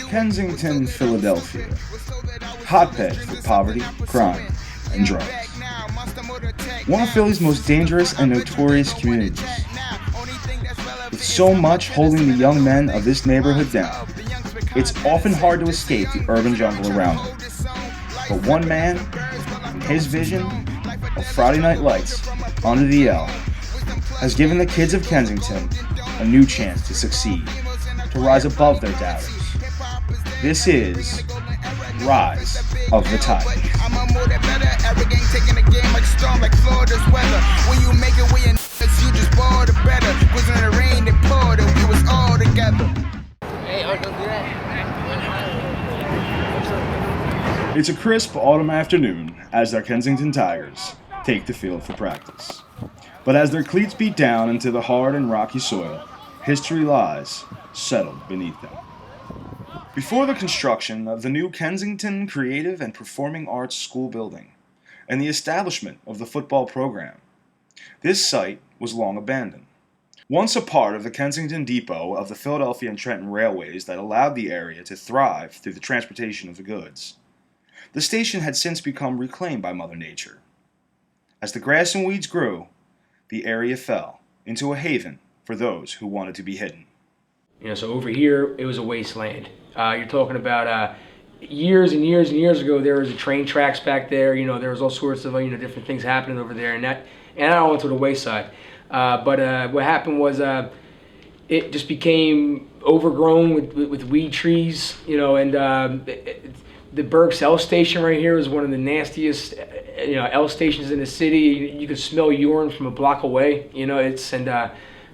Kensington, Philadelphia. Hotbed for poverty, crime, and drugs. One of Philly's most dangerous and notorious communities. With so much holding the young men of this neighborhood down, it's often hard to escape the urban jungle around them. But one man, in his vision of Friday Night Lights under the L, has given the kids of Kensington a new chance to succeed, to rise above their doubters. This is Rise of the Tigers. It's a crisp autumn afternoon as the Kensington Tigers take the field for practice. But as their cleats beat down into the hard and rocky soil, history lies settled beneath them. Before the construction of the new Kensington Creative and Performing Arts School building and the establishment of the football program, this site was long abandoned. Once a part of the Kensington Depot of the Philadelphia and Trenton Railways that allowed the area to thrive through the transportation of the goods, the station had since become reclaimed by Mother Nature. As the grass and weeds grew, the area fell into a haven for those who wanted to be hidden. So over here, it was a wasteland. You're talking about years and years and years ago, there was a train tracks back there. There was all sorts of different things happening over there, and I all went to the wayside. But what happened was it just became overgrown with weed trees. And the Berks L station right here is one of the nastiest L stations in the city. You can smell urine from a block away.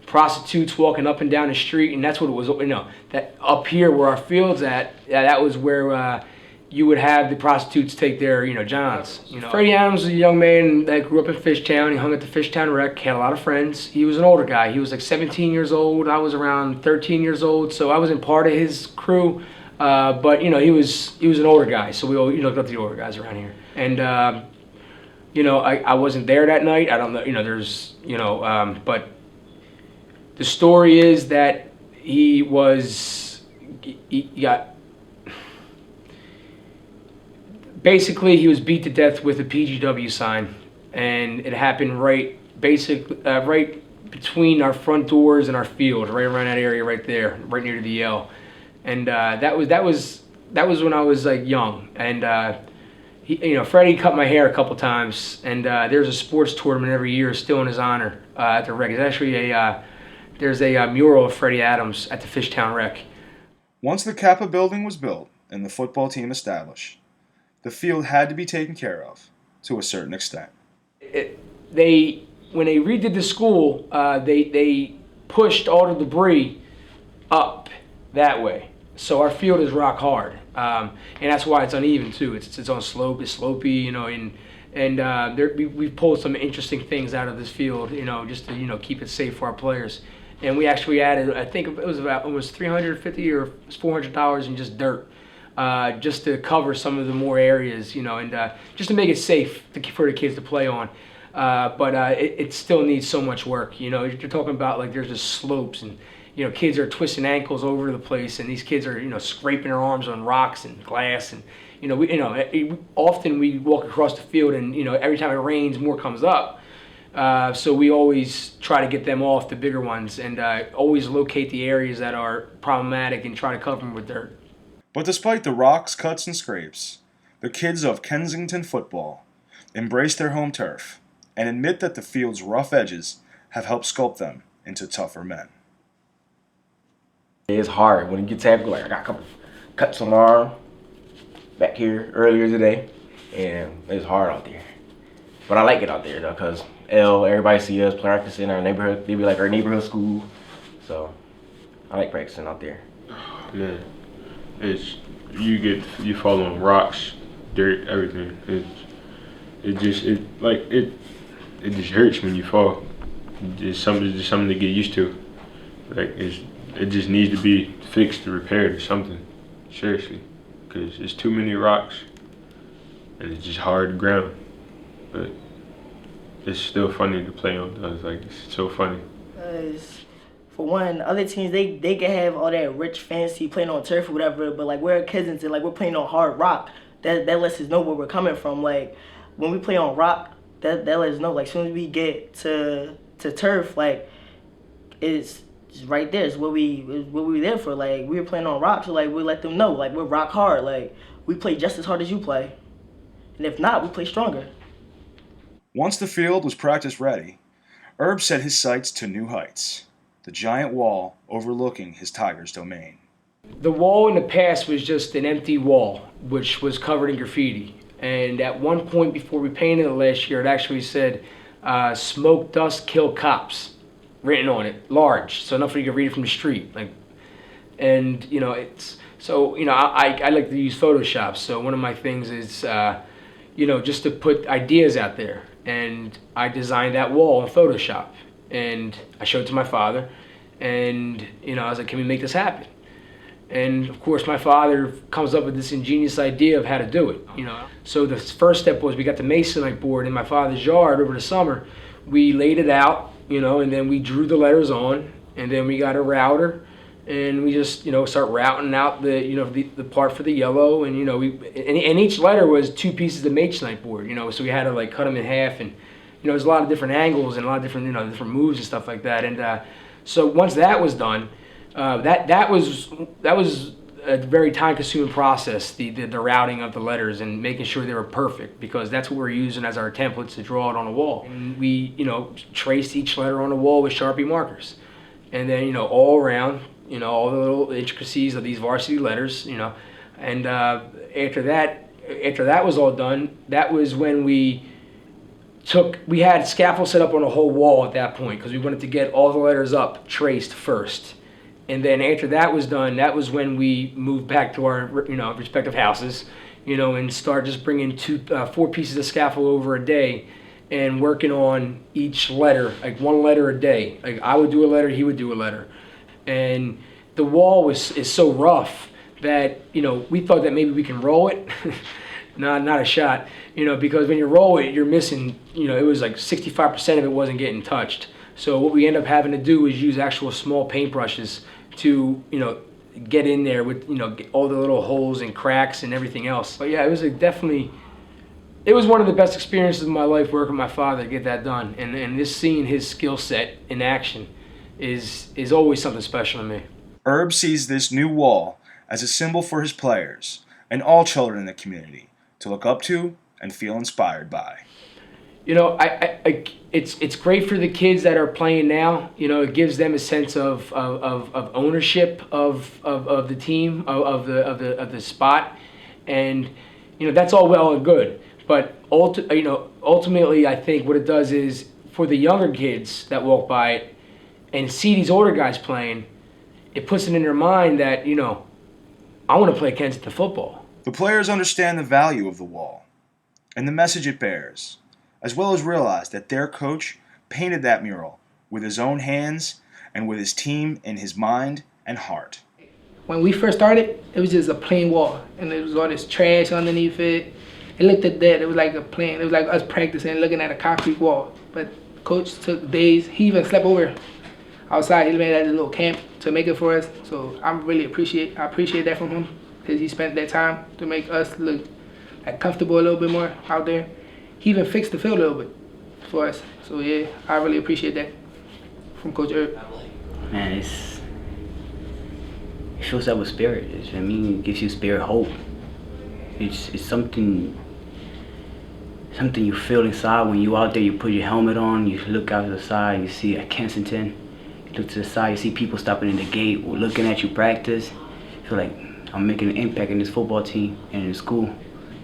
Prostitutes walking up and down the street, and that's what it was. That up here where our field's at, that was where you would have the prostitutes take their johns. Freddie Adams was a young man that grew up in Fishtown. He hung at the Fishtown Rec, had a lot of friends. He was an older guy. He was like 17 years old. I was around 13 years old, so I wasn't part of his crew. But he was an older guy, so we all looked up to the older guys around here. And I wasn't there that night. I don't know. But the story is that he got basically he was beat to death with a PGW sign, and it happened right between our front doors and our field, right around that area right there, right near the L. And that was when I was young, and Freddie cut my hair a couple times, and there's a sports tournament every year still in his honor at the Rec. It's actually there's a mural of Freddie Adams at the Fishtown Rec. Once the Kappa building was built and the football team established, the field had to be taken care of to a certain extent. When they redid the school, they pushed all the debris up that way. So our field is rock hard, and that's why it's uneven too. It's on slope, it's slopey, and we've pulled some interesting things out of this field, just to keep it safe for our players. And we actually added, I think it was about almost $350 or $400 in just dirt, just to cover some of the more areas, and just to make it safe for the kids to play on. But it still needs so much work. You're talking about there's just slopes, and kids are twisting ankles over the place, and these kids are scraping their arms on rocks and glass, and often we walk across the field, and every time it rains, more comes up. So we always try to get them off the bigger ones, and always locate the areas that are problematic and try to cover them with dirt. But despite the rocks, cuts, and scrapes, the kids of Kensington football embrace their home turf and admit that the field's rough edges have helped sculpt them into tougher men. It's hard when you get tackled. I got a couple cuts on my arm back here earlier today, and it's hard out there. But I like it out there though, because everybody see us practicing in our neighborhood. They be like our neighborhood school, so I like practicing out there. Man, you fall on rocks, dirt, everything. It just hurts when you fall. It's something to get used to. It just needs to be fixed or repaired or something. Seriously, because it's too many rocks, and it's just hard ground. But it's still funny to play on. It's so funny. Because for one, other teams they can have all that rich fancy playing on turf or whatever, but like we're at Kensington, like we're playing on hard rock. That lets us know where we're coming from. Like when we play on rock, that lets us know. Like as soon as we get to turf, like it's right there. It's what we there for. Like we were playing on rock, so like we let them know, like we're rock hard. Like we play just as hard as you play, and if not, we play stronger. Once the field was practice ready, Herb set his sights to new heights, the giant wall overlooking his Tigers domain. The wall in the past was just an empty wall, which was covered in graffiti. And at one point before we painted it last year, it actually said, "Smoke, dust, kill cops," written on it, large, so enough for you could read it from the street. And you know, it's so you know, I like to use Photoshop. So one of my things is, you know, just to put ideas out there. And I designed that wall in Photoshop, and I showed it to my father, and you know, I was like, "Can we make this happen?" And of course, my father comes up with this ingenious idea of how to do it. You know, so the first step was we got the masonite board in my father's yard over the summer. We laid it out, you know, and then we drew the letters on, and then we got a router, and we just, you know, start routing out the, you know, the part for the yellow, and you know, and each letter was 2 pieces of masonite board, you know, so we had to like cut them in half, and you know, there's a lot of different angles and a lot of different, you know, different moves and stuff like that. And so once that was done, that was a very time-consuming process, the routing of the letters and making sure they were perfect, because that's what we're using as our templates to draw it on the wall. And we, you know, traced each letter on the wall with Sharpie markers, and then, you know, all around, you know, all the little intricacies of these varsity letters, you know. And after that was all done, that was when we had scaffold set up on the whole wall at that point, because we wanted to get all the letters up traced first. And then after that was done, that was when we moved back to our, you know, respective houses, you know, and start just bringing 4 pieces of scaffold over a day and working on each letter, like 1 letter a day. Like I would do a letter, he would do a letter. And the wall is so rough that, you know, we thought that maybe we can roll it. Not a shot, you know, because when you roll it, you're missing, you know, it was like 65% of it wasn't getting touched. So what we end up having to do is use actual small paintbrushes to, you know, get in there with, you know, all the little holes and cracks and everything else. But yeah, it was it was one of the best experiences of my life working with my father to get that done. And just seeing his skill set in action is always something special to me. Herb sees this new wall as a symbol for his players and all children in the community to look up to and feel inspired by. You know, it's great for the kids that are playing now. You know, it gives them a sense of ownership of the team, of the spot, and you know, that's all well and good. But ultimately, I think what it does is for the younger kids that walk by it and see these older guys playing, it puts it in their mind that, you know, I want to play Kensington football. The players understand the value of the wall and the message it bears, as well as realize that their coach painted that mural with his own hands and with his team in his mind and heart. When we first started, it was just a plain wall, and there was all this trash underneath it. It looked at that, it was like it was like us practicing, looking at a concrete wall. But coach took days, he even slept over outside, he made that little camp to make it for us. So I appreciate that from him, because he spent that time to make us look like comfortable a little bit more out there. He even fixed the field a little bit for us. So yeah, I really appreciate that from Coach Herb. Man, it fills up with spirit. It gives you spirit hope. It's something you feel inside when you out there. You put your helmet on, you look out to the side, you see at Kensington. You look to the side, you see people stopping in the gate, looking at you practice. You feel like I'm making an impact in this football team and in the school.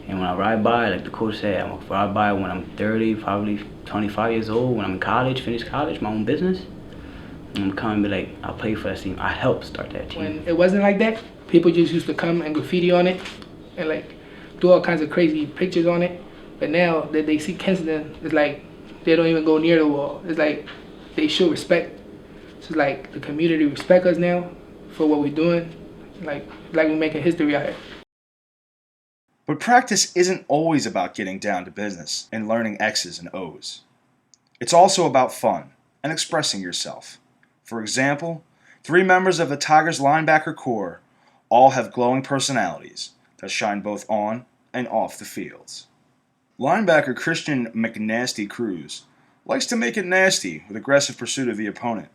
And when I ride by, like the coach said, I'm gonna ride by when I'm 30, probably 25 years old, when I'm in college, finish college, my own business. And I'm coming and be like, I'll play for that team. I helped start that team. When it wasn't like that, people just used to come and graffiti on it and like do all kinds of crazy pictures on it. But now that they see Kensington, it's like they don't even go near the wall. It's like they show respect. So it's like the community respect us now for what we're doing. Like we're making history out here. But practice isn't always about getting down to business and learning X's and O's. It's also about fun and expressing yourself, For example, 3 members of the Tigers linebacker corps all have glowing personalities that shine both on and off the fields. Linebacker Christian McNasty Cruz likes to make it nasty with aggressive pursuit of the opponent.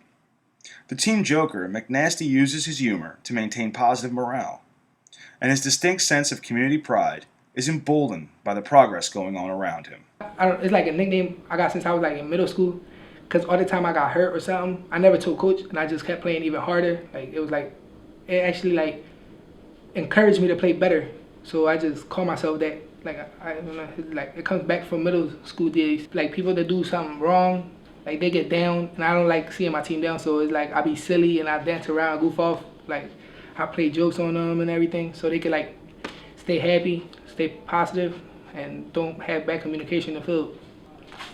The team joker, McNasty uses his humor to maintain positive morale, and his distinct sense of community pride is emboldened by the progress going on around him. It's like a nickname I got since I was like in middle school. Cause all the time I got hurt or something, I never told coach, and I just kept playing even harder. Like it actually like encouraged me to play better. So I just call myself that. Like I don't know, like it comes back from middle school days. Like people that do something wrong, like they get down, and I don't like seeing my team down. So it's like I be silly and I dance around, goof off. Like I play jokes on them and everything, so they can like stay happy, stay positive, and don't have bad communication in the field.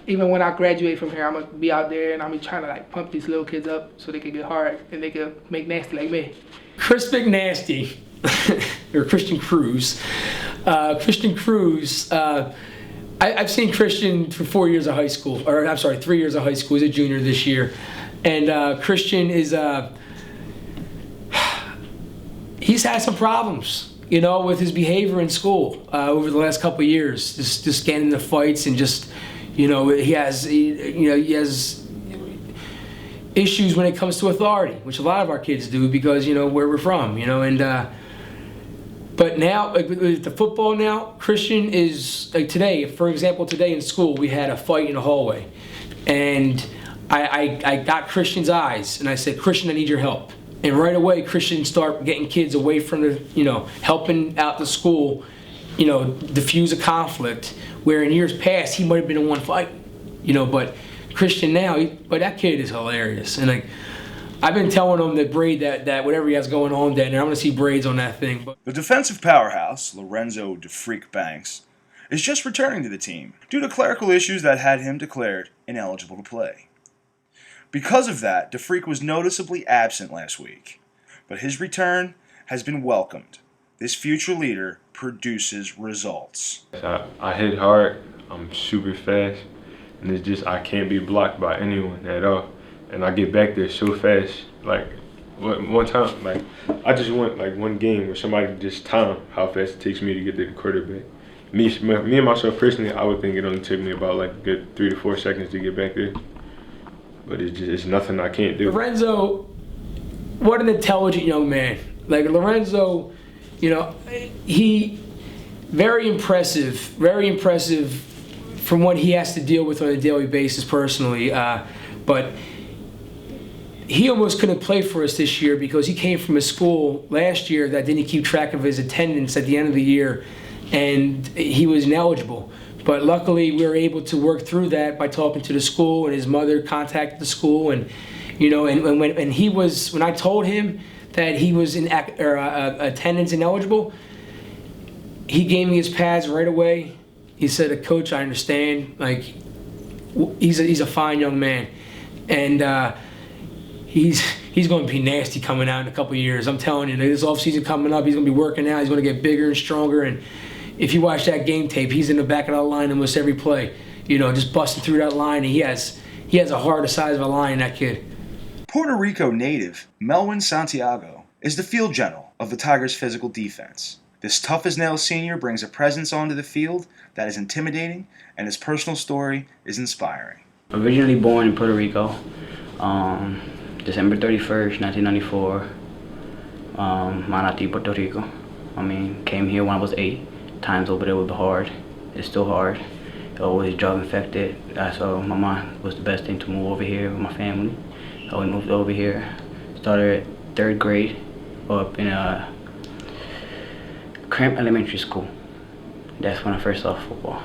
Even when I graduate from here, I'm gonna be out there and I'm gonna be trying to like pump these little kids up so they can get hard and they can make nasty like me. Chris McNasty, or Christian Cruz. Christian Cruz, I've seen Christian for 4 years of high school, or I'm sorry, 3 years of high school. He's a junior this year. And Christian is, he's had some problems, you know, with his behavior in school over the last couple of years. Just getting into fights and just, you know, he has issues when it comes to authority, which a lot of our kids do because, you know, where we're from, you know, and but now, like with the football now, Christian is, like today, for example, today in school, we had a fight in the hallway, and I got Christian's eyes, and I said, Christian, I need your help. And right away, Christian started getting kids away from the, you know, helping out the school, you know, diffuse a conflict, where in years past, he might have been in one fight, you know, but Christian now, but that kid is hilarious. And like, I've been telling him that Braid, that whatever he has going on down there, I'm going to see Braids on that thing. But The defensive powerhouse, Lorenzo DeFreak Banks, is just returning to the team due to clerical issues that had him declared ineligible to play. Because of that, DeFreak was noticeably absent last week, but his return has been welcomed. This future leader produces results. I hit hard, I'm super fast, and it's just I can't be blocked by anyone at all. And I get back there so fast. Like one time, like I just went like one game where somebody just timed how fast it takes me to get to the quarterback. Me and myself personally, I would think it only took me about like a good 3 to 4 seconds to get back there. But it's nothing I can't do. Lorenzo, what an intelligent young man. Like Lorenzo, you know, he very impressive from what he has to deal with on a daily basis personally. But he almost couldn't play for us this year because he came from a school last year that didn't keep track of his attendance at the end of the year, and he was ineligible. But luckily, we were able to work through that by talking to the school, and his mother contacted the school, and you know, and when I told him that he was in attendance ineligible, he gave me his pads right away. He said, "Coach, I understand. Like, he's a fine young man, and he's going to be nasty coming out in a couple of years. I'm telling you, this offseason coming up, he's going to be working out. He's going to get bigger and stronger. And if you watch that game tape, he's in the back of that line almost every play. You know, just busting through that line. And he has a heart the size of a lion, that kid." Puerto Rico native Melwin Santiago is the field general of the Tigers' physical defense. This tough-as-nails senior brings a presence onto the field that is intimidating, and his personal story is inspiring. Originally born in Puerto Rico, December 31st, 1994, Manatí, Puerto Rico. I mean, came here when I was 8. Times over there were hard. It's still hard. Always drug infected. So my mom was the best thing to move over here with my family. So we moved over here. Started 3rd grade up in Cramp Elementary School. That's when I first saw football.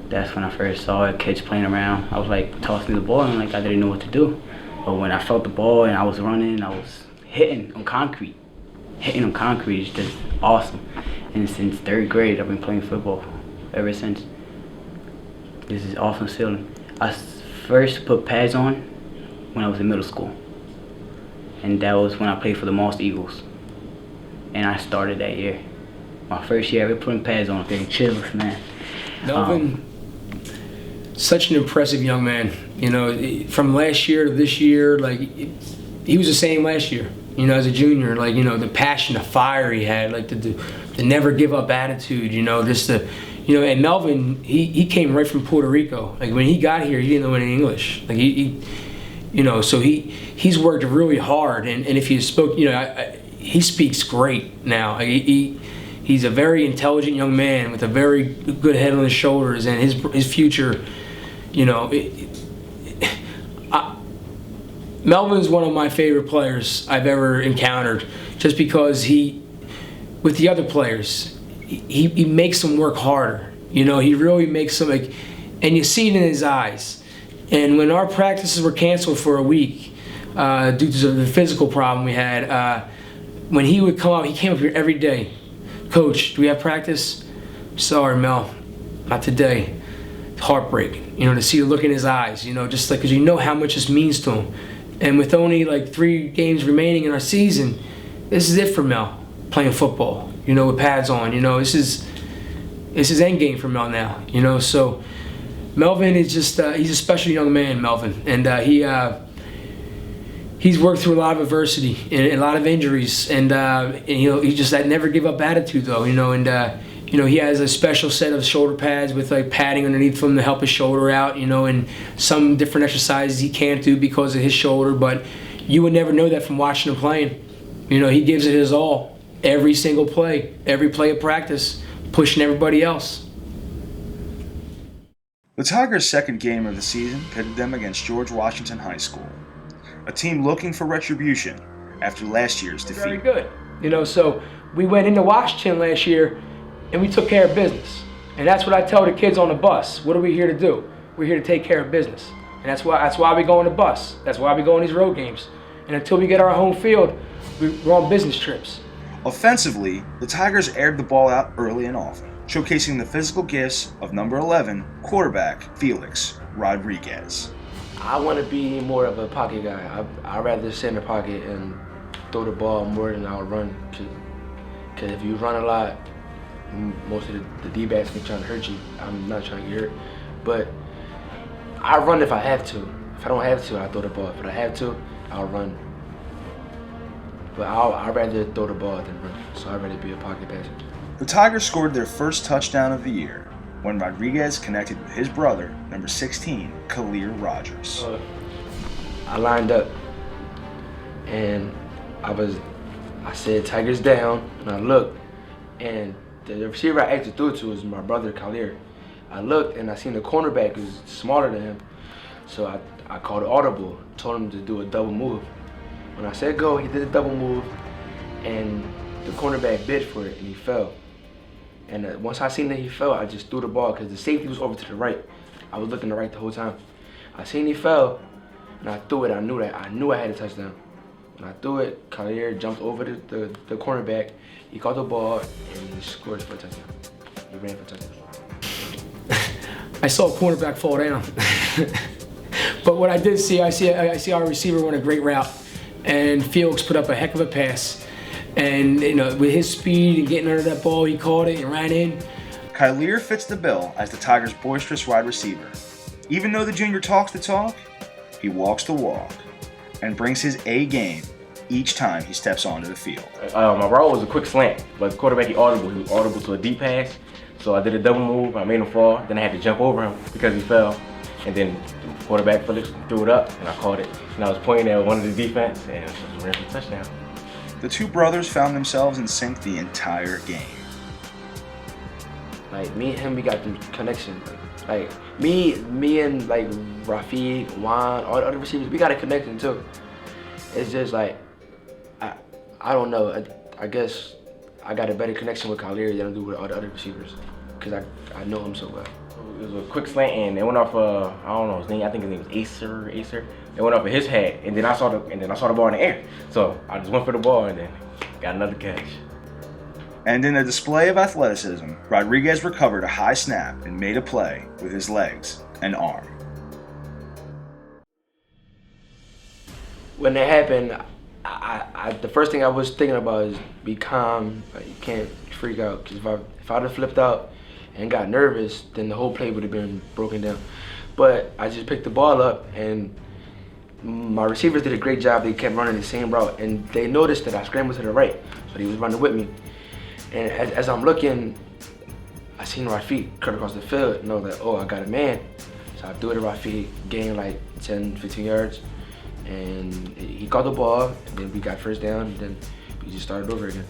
That's when I first saw kids playing around. I was like, tossing the ball, and like I didn't know what to do. But when I felt the ball and I was running, I was hitting on concrete. Hitting on concrete is just awesome. And since 3rd grade, I've been playing football ever since. This is awesome feeling. I first put pads on when I was in middle school. And that was when I played for the Moss Eagles. And I started that year. My first year ever putting pads on, getting chills, man. Melvin, such an impressive young man. You know, from last year to this year, like he was the same last year. You know, as a junior, like, you know, the passion, the fire he had, like the never give up attitude. You know, just the, you know, and Melvin, he came right from Puerto Rico. Like when he got here, he didn't know any English. Like he you know, so he's worked really hard. And if you spoke, you know, he speaks great now. He's a very intelligent young man with a very good head on his shoulders, and his future, you know. Melvin's one of my favorite players I've ever encountered, just because with the other players, he makes them work harder. You know, he really makes them, like, and you see it in his eyes. And when our practices were canceled for a week due to the physical problem we had, when he would come out, he came up here every day. Coach, do we have practice? Sorry, Mel, not today. Heartbreaking, you know, to see the look in his eyes, you know, just like, because you know how much this means to him. And with only like 3 games remaining in our season, this is it for Mel, playing football, you know, with pads on. You know, this is end game for Mel now, you know. So Melvin is just, he's a special young man, Melvin. And he's worked through a lot of adversity and a lot of injuries. And you know, he just that never give up attitude, though, you know. And you know, he has a special set of shoulder pads with like padding underneath him to help his shoulder out, you know, and some different exercises he can't do because of his shoulder. But you would never know that from watching him playing. You know, he gives it his all every single play, every play of practice, pushing everybody else. The Tigers' second game of the season pitted them against George Washington High School, a team looking for retribution after last year's defeat. Very good. You know, so we went into Washington last year and we took care of business. And that's what I tell the kids on the bus. What are we here to do? We're here to take care of business. And that's why we go on the bus. That's why we go on these road games. And until we get our home field, we're on business trips. Offensively, the Tigers aired the ball out early and often, showcasing the physical gifts of number 11 quarterback Felix Rodriguez. I want to be more of a pocket guy. I'd rather sit in the pocket and throw the ball more than I'll run. Because if you run a lot, most of the D-backs can try to hurt you. I'm not trying to get hurt. But I run if I have to. If I don't have to, I'll throw the ball. If I have to, I'll run. But I'd rather throw the ball than run. So I'd rather be a pocket passer. The Tigers scored their first touchdown of the year when Rodriguez connected with his brother, number 16, Khalil Rogers. I lined up and I said Tigers down, and I looked, and the receiver I actually threw it to was my brother Khalil. I looked and I seen the cornerback was smaller than him, so I called an audible, told him to do a double move. When I said go, he did a double move, and the cornerback bid for it, and he fell. And once I seen that he fell, I just threw the ball because the safety was over to the right. I was looking to the right the whole time. I seen he fell, and I threw it. I knew I had a touchdown. When I threw it, Khalil jumped over the cornerback. He caught the ball, and he scored for a touchdown. He ran for a touchdown. I saw a cornerback fall down. But what I did see, I see our receiver run a great route, and Felix put up a heck of a pass. And you know, with his speed and getting under that ball, he caught it and ran in. Khalil fits the bill as the Tigers' boisterous wide receiver. Even though the junior talks the talk, he walks the walk and brings his A game each time he steps onto the field. My route was a quick slant, but the quarterback, he was audible to a deep pass. So I did a double move, I made him fall, then I had to jump over him because he fell. And then the quarterback Felix threw it up, and I caught it. And I was pointing at one of the defense, and it was a ran for a touchdown. The two brothers found themselves in sync the entire game. Like me and him, we got the connection. Like me and like Rafiq, Juan, all the other receivers, we got a connection too. It's just like, I don't know. I guess I got a better connection with Khalil than I do with all the other receivers, because I know him so well. It was a quick slant, and it went off. I don't know his name. I think his name was Acer. It went off of his head, and then I saw the ball in the air. So I just went for the ball, and then got another catch. And in a display of athleticism, Rodriguez recovered a high snap and made a play with his legs and arm. When that happened, the first thing I was thinking about is be calm. Like, you can't freak out, because if I'd have flipped out and got nervous, then the whole play would have been broken down. But I just picked the ball up, and my receivers did a great job. They kept running the same route, and they noticed that I scrambled to the right, so he was running with me. And as I'm looking, I seen Rafiq cut across the field and know that, oh, I got a man. So I threw it to Rafiq, gained like 10, 15 yards, and he caught the ball, and then we got first down, and then we just started over again.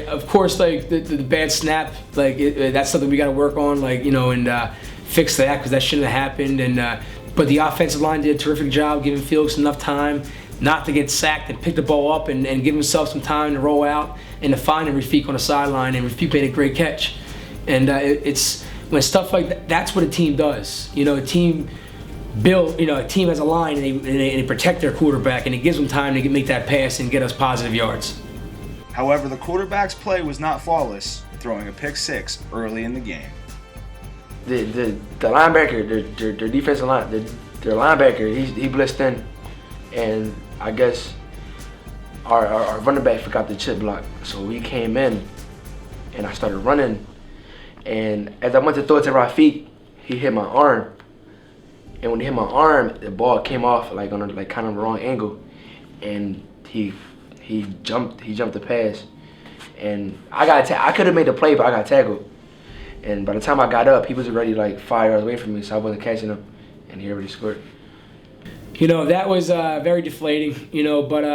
Of course, like the bad snap, like that's something we got to work on, like, you know, and fix that, because that shouldn't have happened. And but the offensive line did a terrific job giving Felix enough time not to get sacked and pick the ball up and give himself some time to roll out and to find Rafiq on the sideline. And Rafiq made a great catch. And it's when stuff like that, that's what a team does. You know, a team a team has a line, and they protect their quarterback, and it gives them time to make that pass and get us positive yards. However, the quarterback's play was not flawless, throwing a pick six early in the game. The linebacker, their defensive line, their linebacker, he blitzed in, and I guess our running back forgot the chip block, so we came in, and I started running, and as I went to throw it to Rafiq, he hit my arm, and when he hit my arm, the ball came off like on a kind of the wrong angle, and he jumped the pass, and I could have made the play, but I got tackled. And by the time I got up, he was already like 5 yards away from me, so I wasn't catching him, and he already scored. You know, that was very deflating, you know, but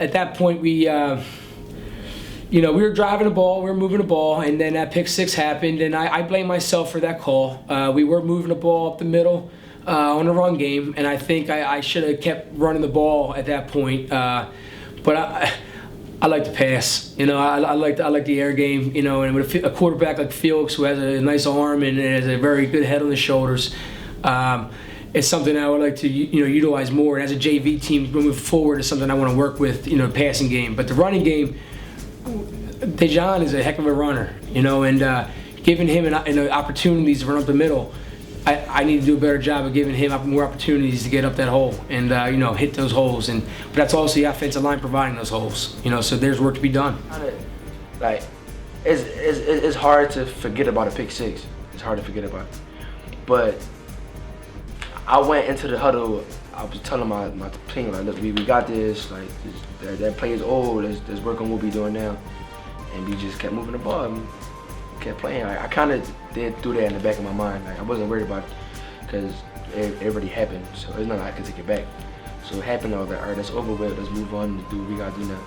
at that point we were driving the ball, we were moving the ball, and then that pick six happened, and I blame myself for that call. We were moving the ball up the middle on the run game, and I think I should have kept running the ball at that point. But I like to pass, you know. I like the air game, you know. And with a quarterback like Felix, who has a nice arm and has a very good head on the shoulders, it's something I would like to utilize more. And as a JV team, moving forward, is something I want to work with, you know, passing game. But the running game, Dejan is a heck of a runner, you know, and giving him opportunities to run up the middle. I need to do a better job of giving him more opportunities to get up that hole and hit those holes. But that's also the offensive line providing those holes. You know, so there's work to be done. Like, it's hard to forget about a pick six. It's hard to forget about. But I went into the huddle. I was telling my team, like, look, we got this. Like, that play is old. Let's work on what we're doing now. And we just kept moving the ball. And kept playing. I kind of did do that in the back of my mind. Like, I wasn't worried about it because it already happened. So it's not like I could take it back. So it happened. I was like, all right, that's over with. Let's move on and do what we gotta do now.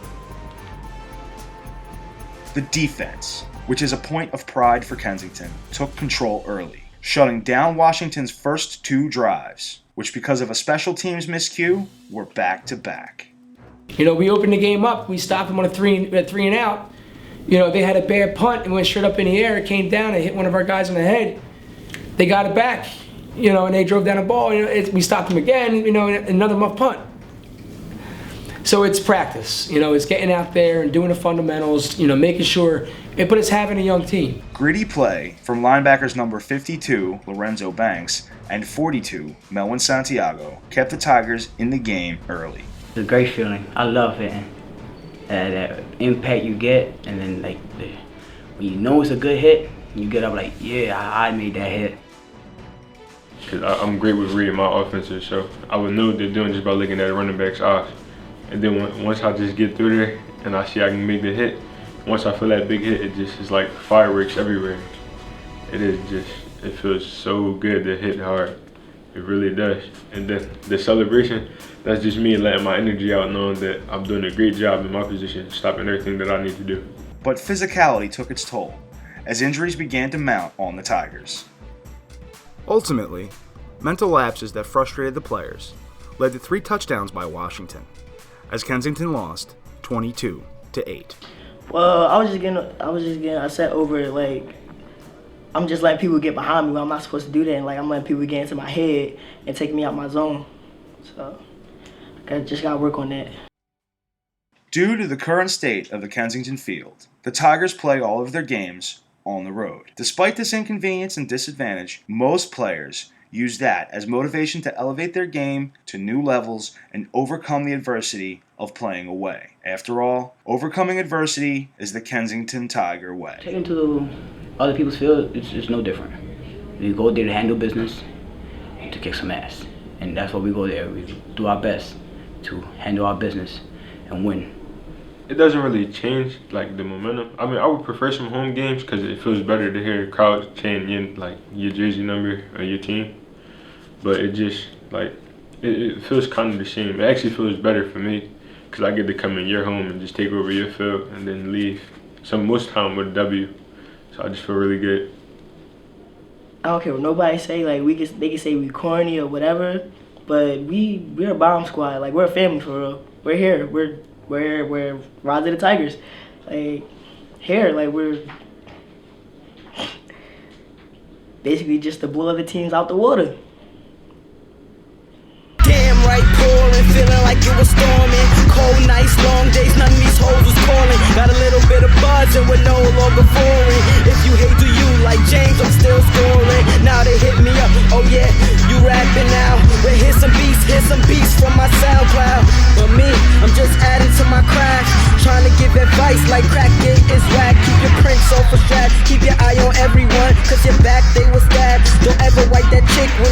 The defense, which is a point of pride for Kensington, took control early, shutting down Washington's first 2 drives, which because of a special teams miscue, were back-to-back. You know, we opened the game up. We stopped them on a three and out. You know, they had a bad punt and went straight up in the air. It came down and hit one of our guys on the head. They got it back, you know, and they drove down the ball. You know, we stopped them again, you know, another muff punt. So it's practice, you know, it's getting out there and doing the fundamentals, you know, making sure, but it's having a young team. Gritty play from linebackers number 52, Lorenzo Banks, and 42, Melwin Santiago, kept the Tigers in the game early. It's a great feeling. I love it. That impact you get, and then like when you know it's a good hit, you get up like, yeah, I made that hit. Cause I'm great with reading my offenses, so I would know what they're doing just by looking at the running back's eyes. And then once I just get through there and I see I can make the hit, once I feel that big hit, it just is like fireworks everywhere. It feels so good to hit hard. It really does. And then the celebration, that's just me letting my energy out, knowing that I'm doing a great job in my position, stopping everything that I need to do. But physicality took its toll as injuries began to mount on the Tigers. Ultimately, mental lapses that frustrated the players led to 3 touchdowns by Washington, as Kensington lost 22-8. Well, I was just getting upset over it. Like, I'm just letting people get behind me when I'm not supposed to do that, and like I'm letting people get into my head and take me out my zone. So I just gotta work on that. Due to the current state of the Kensington field, the Tigers play all of their games on the road. Despite this inconvenience and disadvantage, most players use that as motivation to elevate their game to new levels and overcome the adversity of playing away. After all, overcoming adversity is the Kensington Tiger way. Taking to other people's field, it's no different. We go there to handle business and to kick some ass. And that's what we go there. We do our best. to handle our business and win. It doesn't really change like the momentum. I mean, I would prefer some home games because it feels better to hear the crowd chanting in like your jersey number or your team. But it just like it feels kind of the same. It actually feels better for me because I get to come in your home and just take over your field and then leave. Most time with a W, so I just feel really good. I don't care what nobody say. Like they can say we corny or whatever, but we're a bomb squad. Like we're a family for real. We're here. We're Rise of the Tigers. Like here, like we're basically just to blow other teams out the water. Damn right, pouring, feeling like it was storming. Cold nights, long days, none of these hoes was calling. Got a little bit of buzz and we're no longer foreign. If you hate, do you like James? I'm still scoring. Now they hit me up, oh yeah, you rapping now. But here's some beats from my SoundCloud. But me, I'm just adding to my craft. Trying to give advice like crack it is whack. Keep your prints off a strap. Keep your eye on everyone, cause your back they will stab. Don't ever wipe that chick with